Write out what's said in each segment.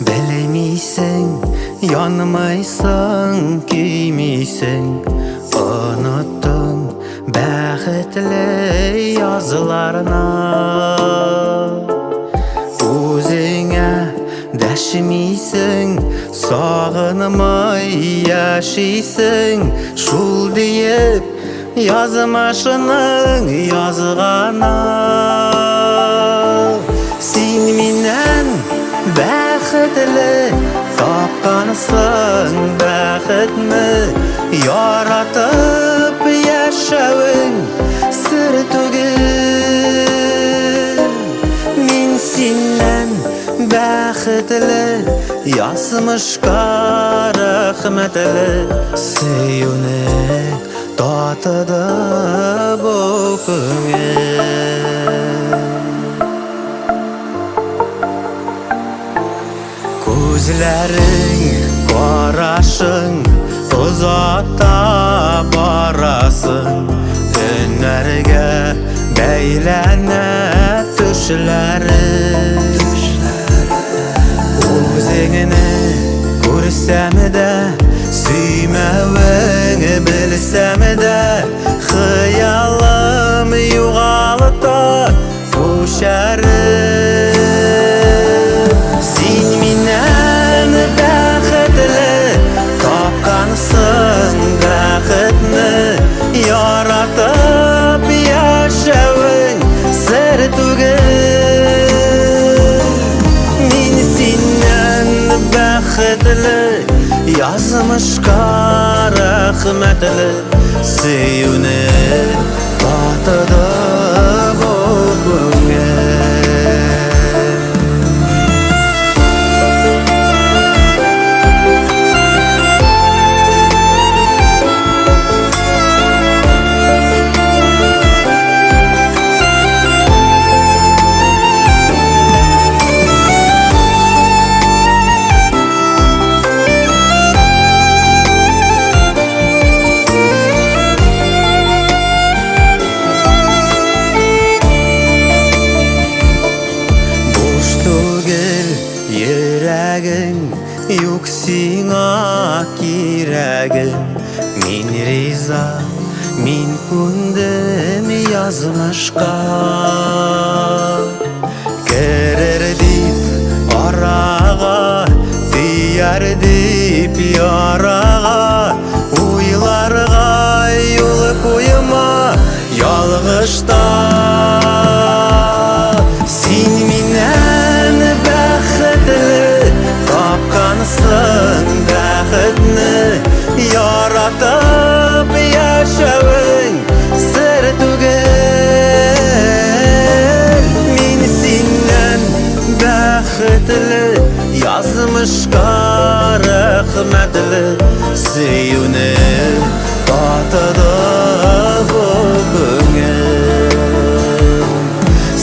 Bilemiysen, yanmaysan, giymiysen. Unuttum bäxitli yazılarına. Özüňe däşmiysen, sagynmay ýaşaýsyn. Şul diýip yazmaşynyň yazgana. Sen menen bäxitli tapganysyň, bäxitmi yaratyp ýaşawyň sir tugil. Min senden bäxitli yazmyşka rahmetli süýüni tatyda bu köňel. Gözleriň, garaşyň uzakda barasyn. Günlerge beýlenip düşlerim. Özüňni görsem-de, süýmewiňi bilsem-de, hyýalym ýogalypda bu şärim. Sen menen bäxitli tapganysyň, bäxitni yaratyp ýaşawyň sir tugil. Min senden bäxitli yazmyşka rahmetli süýüni tatyda bu köňel. Yüreğin yüksin ak yüreğin. Min riza, min kundum yazmışka. Gerer dip arağa, diyar dip yarağa. Uylarga yol koyma yalgışta. Sen minen bäxitli tapganysyň, bäxitni yaratyp ýaşawyň sir tugil. Min senden bäxitli yazmyşka rahmetli süýüni tatyda bu köňel.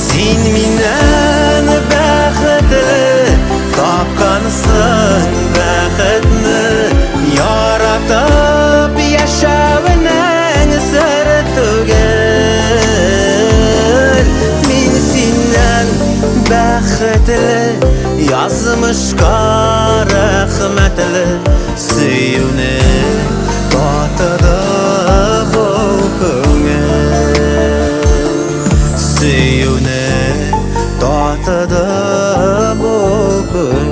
Sen minen bäxitli tapganysyň, bäxitni yaratyp ýaşawyň sir tugil. Min senden bäxitli yazmyşka rahmetli süýüni tatyda bu köňel. Süýüni tatyda bu köňel.